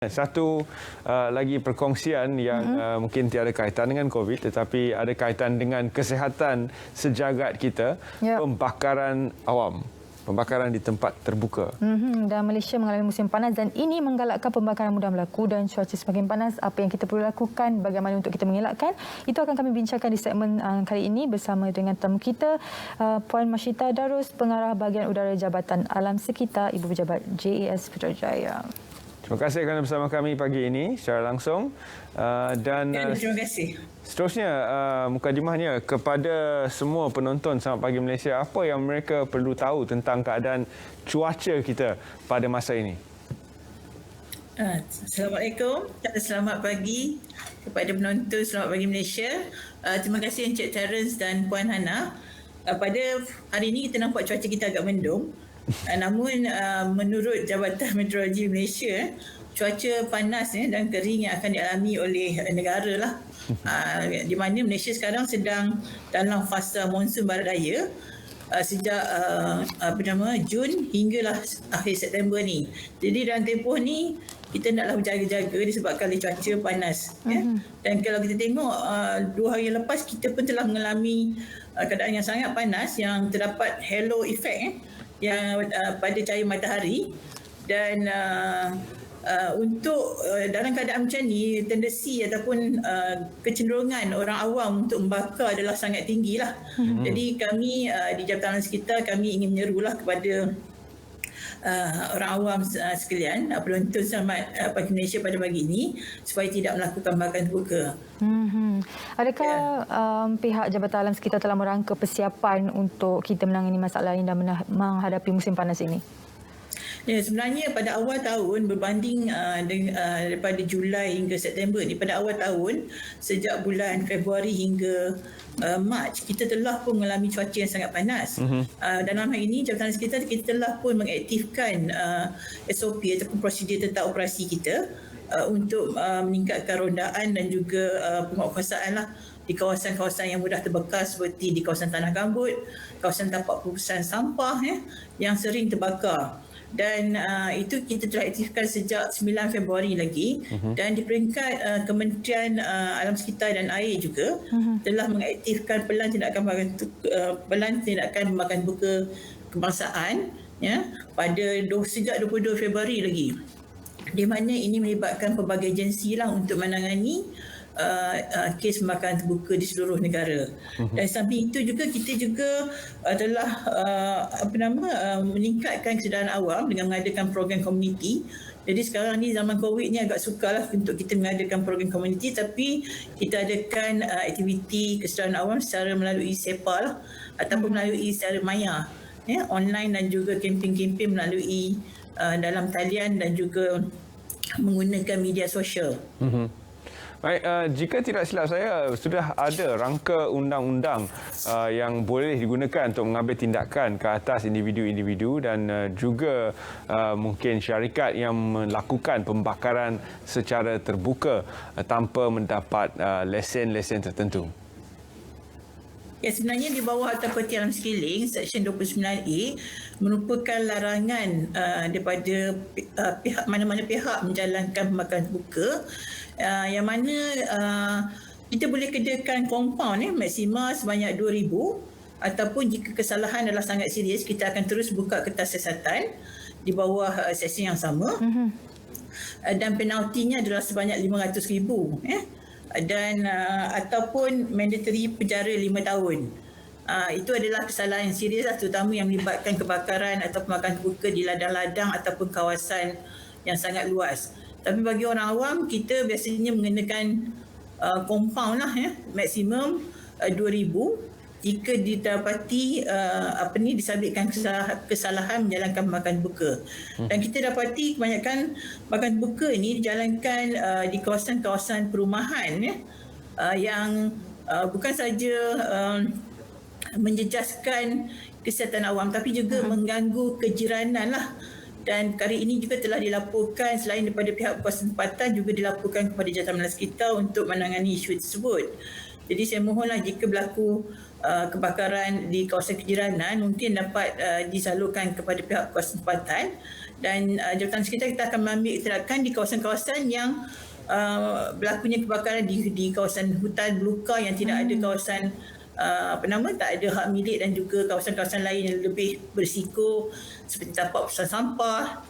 Satu lagi perkongsian yang mungkin tiada kaitan dengan COVID tetapi ada kaitan dengan kesihatan sejagat kita, pembakaran awam. Pembakaran di tempat terbuka. Dan Malaysia mengalami musim panas dan ini menggalakkan pembakaran mudah berlaku dan cuaca semakin panas. Apa yang kita perlu lakukan, bagaimana untuk kita mengelakkan, itu akan kami bincangkan di segmen kali ini bersama dengan temu kita, Puan Mashita Darus, Pengarah Bahagian Udara Jabatan Alam Sekitar, Ibu Pejabat JAS Putrajaya. Terima kasih kerana bersama kami pagi ini secara langsung. Terima kasih. Seterusnya, mukadimahnya kepada semua penonton Selamat Pagi Malaysia, apa yang mereka perlu tahu tentang keadaan cuaca kita pada masa ini? Assalamualaikum, selamat pagi kepada penonton Selamat Pagi Malaysia. Terima kasih Encik Terence dan Puan Hana. Pada hari ini kita nampak cuaca kita agak mendung. Namun menurut Jabatan Meteorologi Malaysia, cuaca panas dan kering yang akan dialami oleh negara lah. Di mana Malaysia sekarang sedang dalam fasa monsun barat daya sejak Jun hinggalah akhir September ni. Jadi dalam tempoh ni kita naklah berjaga-jaga disebabkan oleh cuaca panas. Dan kalau kita tengok 2 hari lepas kita pun telah mengalami keadaan yang sangat panas yang terdapat halo effect yang pada cahaya matahari dan untuk dalam keadaan macam ni tendensi ataupun kecenderungan orang awam untuk membakar adalah sangat tinggilah. Jadi kami di Jabatan Alam Sekitar kami ingin menyerulah kepada orang awam sekalian, penonton Selamat Pagi Malaysia pada pagi ini supaya tidak melakukan pembakaran terbuka. Adakah pihak Jabatan Alam Sekitar telah merangka persiapan untuk kita menangani masalah ini dan menghadapi musim panas ini? Ya, sebenarnya pada awal tahun berbanding daripada Julai hingga September ni, pada awal tahun sejak bulan Februari hingga Mac kita telah pun mengalami cuaca yang sangat panas. Dalam hal ini Jabatan Sekitar kita telah pun mengaktifkan SOP ataupun prosedur tentang operasi kita untuk meningkatkan rondaan dan juga penguatkuasaan lah di kawasan-kawasan yang mudah terbakar seperti di kawasan Tanah Gambut, kawasan tapak pengurusan sampah yang sering terbakar. Dan itu kita telah aktifkan sejak 9 Februari lagi. Dan di peringkat Kementerian Alam Sekitar dan Air juga telah mengaktifkan pelan tindakan pembakaran buka kebangsaan pada sejak 22 Februari lagi, di mana ini melibatkan pelbagai agensi lah untuk menangani kes pembakaran terbuka di seluruh negara. Dan samping itu juga kita juga telah meningkatkan kesedaran awam dengan mengadakan program komuniti. Jadi sekarang ni zaman COVID ni agak sukarlah untuk kita mengadakan program komuniti, tapi kita adakan aktiviti kesedaran awam secara melalui SEPA lah, ataupun melalui secara maya, online dan juga kempen-kempen melalui dalam talian dan juga menggunakan media sosial. Baik, jika tidak silap saya, sudah ada rangka undang-undang yang boleh digunakan untuk mengambil tindakan ke atas individu-individu dan juga mungkin syarikat yang melakukan pembakaran secara terbuka tanpa mendapat lesen-lesen tertentu. Ya, sebenarnya di bawah Akta Perhentian Alam Sekeliling Seksyen 29A merupakan larangan daripada pihak mana-mana pihak menjalankan pembakaran terbuka, yang mana kita boleh kenakan kompaun maksima sebanyak 2,000, ataupun jika kesalahan adalah sangat serius kita akan terus buka kertas siasatan di bawah seksi yang sama. Dan penaltinya adalah sebanyak 500,000 dan ataupun mandatory penjara 5 tahun. Itu adalah kesalahan yang serius terutama yang melibatkan kebakaran atau pembakaran terbuka di ladang-ladang ataupun kawasan yang sangat luas. Tapi bagi orang awam kita biasanya mengenakan kompaun lah maksimum 2,000 jika didapati disabitkan kesalahan menjalankan pembakaran terbuka. Dan kita dapati kebanyakan pembakaran terbuka ini dijalankan di kawasan-kawasan perumahan yang bukan saja menjejaskan kesihatan awam tapi juga mengganggu kejiranan lah. Dan kali ini juga telah dilaporkan selain daripada pihak berkuasa tempatan juga dilaporkan kepada Jabatan Alam Sekitar untuk menangani isu tersebut. Jadi saya mohonlah jika berlaku kebakaran di kawasan kejiranan mungkin dapat disalurkan kepada pihak berkuasa tempatan dan Jabatan Sekitar kita akan mengambil tindakan di kawasan-kawasan yang berlakunya kebakaran di kawasan hutan belukar yang tidak ada kawasan tak ada hak milik, dan juga kawasan-kawasan lain yang lebih berisiko seperti tapak buang sampah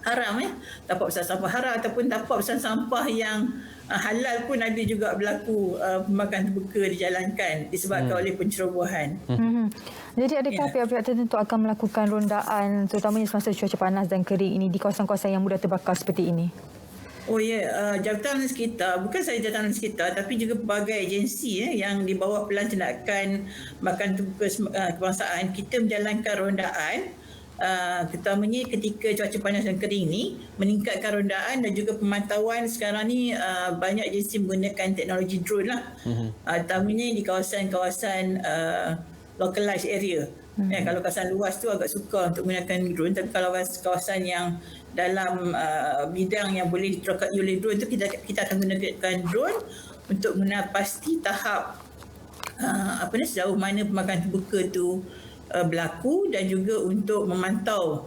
haram, tapak buang sampah haram ataupun tapak buang sampah yang halal pun ada juga berlaku pembakaran terbuka dijalankan disebabkan oleh pencerobohan. Jadi adakah pihak-pihak tertentu akan melakukan rondaan terutamanya semasa cuaca panas dan kering ini di kawasan-kawasan yang mudah terbakar seperti ini? Oh ya, Jabatan Sekitar, bukan sahaja Jabatan Sekitar tapi juga pelbagai agensi yang di bawah pelanconaan makanan terbuka kebangsaan, kita menjalankan rondaan terutamanya ketika cuaca panas dan kering ni, meningkatkan rondaan dan juga pemantauan. Sekarang ni banyak agensi menggunakan teknologi drone lah, terutamanya di kawasan-kawasan localized area. Kalau kawasan luas tu agak sukar untuk menggunakan drone, tapi kalau kawasan yang dalam bidang yang boleh diterokai oleh drone tu, kita akan menggunakan drone untuk pasti tahap sejauh mana pembakaran terbuka tu berlaku, dan juga untuk memantau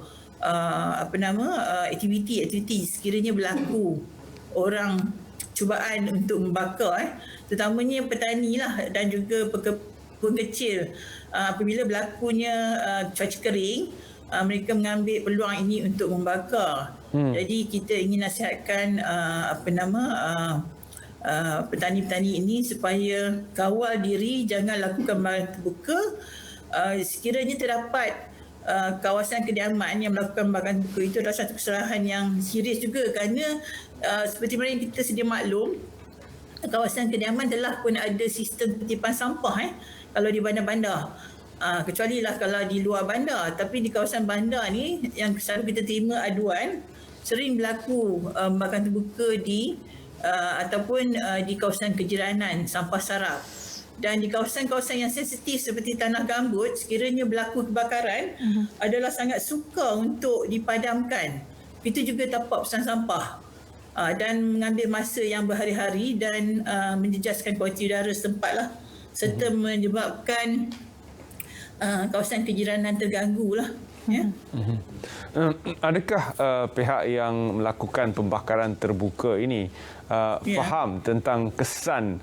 aktiviti sekiranya berlaku orang cubaan untuk membakar, terutamanya petani lah dan juga pengkecil. Apabila berlakunya cuaca kering, mereka mengambil peluang ini untuk membakar. Jadi kita ingin nasihatkan petani-petani ini supaya kawal diri, jangan lakukan pembakaran terbuka. Sekiranya terdapat kawasan kediaman yang melakukan pembakaran terbuka, itu adalah satu kesalahan yang serius juga, kerana seperti mana yang kita sedia maklum, kawasan kediaman telah pun ada sistem petipan sampah kalau di bandar-bandar. Kecuali lah kalau di luar bandar, tapi di kawasan bandar ni yang selalu kita terima aduan, sering berlaku pembakaran terbuka ataupun di kawasan kejiranan, sampah sarap. Dan di kawasan-kawasan yang sensitif seperti tanah gambut, sekiranya berlaku kebakaran, adalah sangat sukar untuk dipadamkan. Itu juga tapak buang sampah dan mengambil masa yang berhari-hari dan menjejaskan kualiti udara setempat lah, serta menyebabkan kawasan kejiranan terganggu lah. Adakah pihak yang melakukan pembakaran terbuka ini faham tentang kesan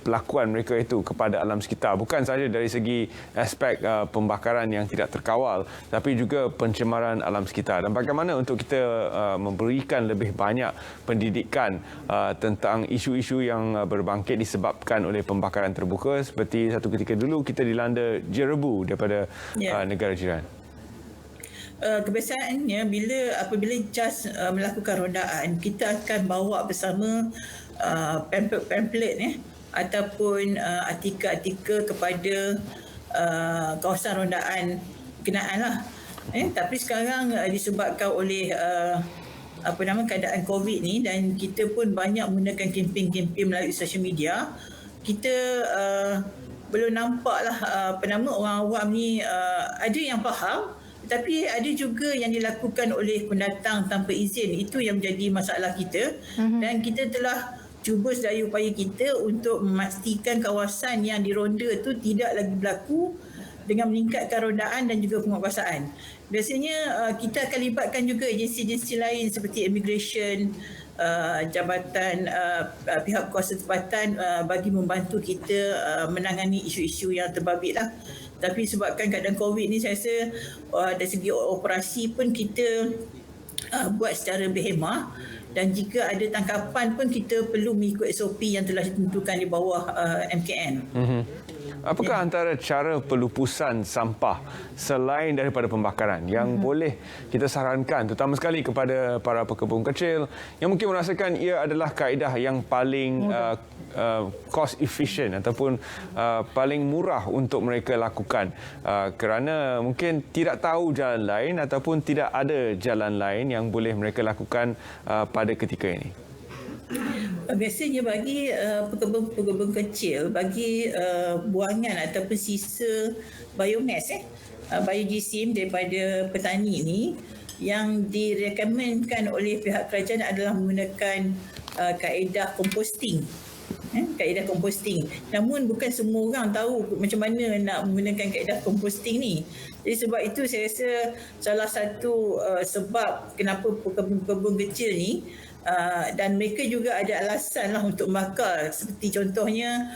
pelakuan mereka itu kepada alam sekitar, bukan sahaja dari segi aspek pembakaran yang tidak terkawal, tapi juga pencemaran alam sekitar, dan bagaimana untuk kita memberikan lebih banyak pendidikan tentang isu-isu yang berbangkit disebabkan oleh pembakaran terbuka, seperti satu ketika dulu kita dilanda jerebu daripada negara jiran. Kebiasaannya apabila JAS melakukan rondaan, kita akan bawa bersama pamphlet ataupun artikel-artikel kepada kawasan rondaan berkenaan lah. Tapi sekarang disebabkan oleh keadaan COVID ni, dan kita pun banyak menggunakan kempen-kempen melalui social media, kita belum nampaklah orang awam ni ada yang faham, tapi ada juga yang dilakukan oleh pendatang tanpa izin. Itu yang menjadi masalah kita. Dan kita telah cuba sedaya upaya kita untuk memastikan kawasan yang dironda itu tidak lagi berlaku dengan meningkatkan rondaan dan juga penguatkuasaan. Biasanya kita akan libatkan juga agensi-agensi lain seperti immigration, jabatan pihak kuasa tempatan bagi membantu kita menangani isu-isu yang terbabit lah. Tapi sebabkan keadaan COVID ni, saya rasa dari segi operasi pun kita buat secara berhemah, dan jika ada tangkapan pun kita perlu mengikut SOP yang telah ditentukan di bawah MKN. Apakah antara cara pelupusan sampah selain daripada pembakaran yang boleh kita sarankan, terutama sekali kepada para pekebun kecil yang mungkin merasakan ia adalah kaedah yang paling cost efficient ataupun paling murah untuk mereka lakukan, kerana mungkin tidak tahu jalan lain ataupun tidak ada jalan lain yang boleh mereka lakukan pada ketika ini? Biasanya bagi pekebun kecil, bagi buangan ataupun sisa biomass, biojisim daripada petani ini, yang direkomendkan oleh pihak kerajaan adalah menggunakan kaedah composting. kaedah komposting. Namun bukan semua orang tahu macam mana nak menggunakan kaedah komposting ni. Jadi sebab itu saya rasa salah satu sebab kenapa pekebun kecil ni dan mereka juga ada alasan lah untuk membakar, seperti contohnya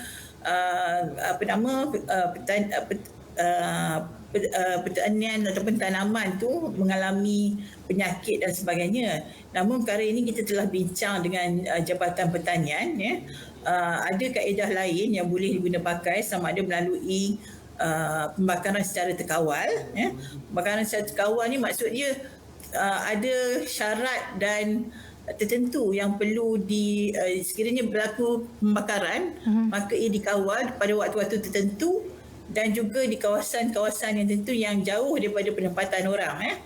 pertanian ataupun tanaman tu mengalami penyakit dan sebagainya. Namun perkara ini kita telah bincang dengan Jabatan Pertanian, ada kaedah lain yang boleh diguna pakai, sama ada melalui pembakaran secara terkawal. Pembakaran secara terkawal ni maksud dia ada syarat dan tertentu yang perlu sekiranya berlaku pembakaran, maka ia dikawal pada waktu-waktu tertentu dan juga di kawasan-kawasan yang tentu yang jauh daripada penempatan orang.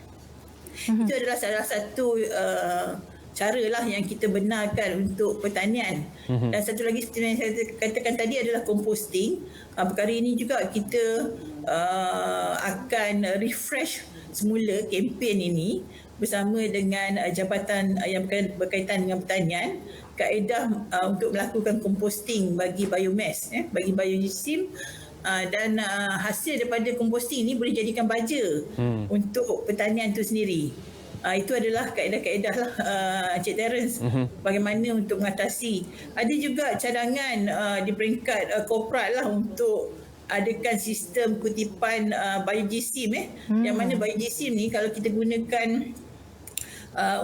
Itu adalah salah satu cara lah yang kita benarkan untuk pertanian. Dan satu lagi seperti yang saya katakan tadi adalah composting. Perkara ini juga kita akan refresh semula kempen ini bersama dengan jabatan yang berkaitan dengan pertanian, kaedah untuk melakukan composting bagi biomass, bagi biogesim. Dan hasil daripada komposting ini boleh jadikan baja untuk pertanian itu sendiri. Itu adalah kaedah-kaedah lah, Encik Terence, bagaimana untuk mengatasi. Ada juga cadangan di peringkat korporat lah untuk adakan sistem kutipan biogesim, yang mana biogesim ni kalau kita gunakan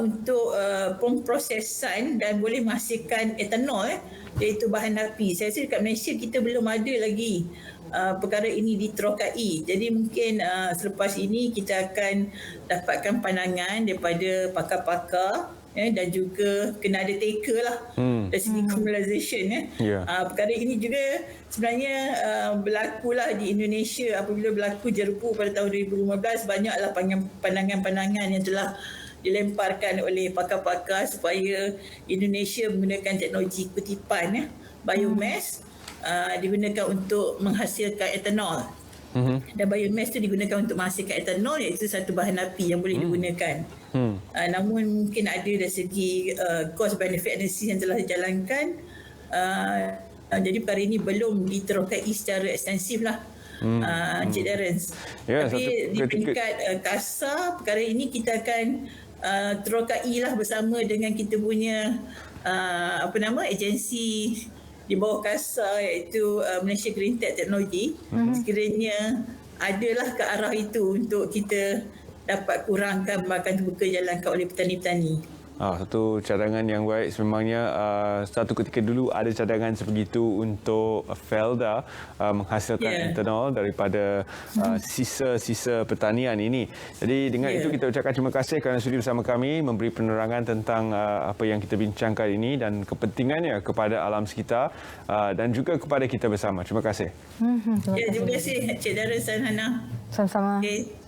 untuk pemprosesan dan boleh menghasilkan etanol, iaitu bahan api. Saya rasa dekat Malaysia kita belum ada lagi perkara ini diterokai. Jadi mungkin selepas ini kita akan dapatkan pandangan daripada pakar-pakar dan juga kena ada taker lah dari segi commercialization. Perkara ini juga sebenarnya berlakulah di Indonesia apabila berlaku jerbu pada tahun 2015. Banyaklah pandangan-pandangan yang telah dilemparkan oleh pakar-pakar supaya Indonesia menggunakan teknologi kutipan biomass digunakan untuk menghasilkan etanol. Dan biomass itu digunakan untuk menghasilkan etanol, iaitu satu bahan api yang boleh digunakan. Namun mungkin ada dari segi cost benefit analysis yang telah dijalankan, jadi perkara ini belum diterokai secara ekstensif lah, Encik Terence. Tapi di peringkat kasar, perkara ini kita akan terokai lah bersama dengan kita punya agensi di bawah KASA, iaitu Malaysia Green Tech Technology. Sekiranya adalah ke arah itu untuk kita dapat kurangkan pembakaran terbuka dijalankan oleh petani-petani. Satu cadangan yang baik sememangnya. Satu ketika dulu ada cadangan sebegitu untuk Felda menghasilkan etanol daripada sisa-sisa pertanian ini. Jadi dengan itu kita ucapkan terima kasih kerana sudi bersama kami memberi penerangan tentang apa yang kita bincangkan ini dan kepentingannya kepada alam sekitar dan juga kepada kita bersama. Terima kasih. Terima kasih Encik Terence dan Hana. Sama-sama. Okay.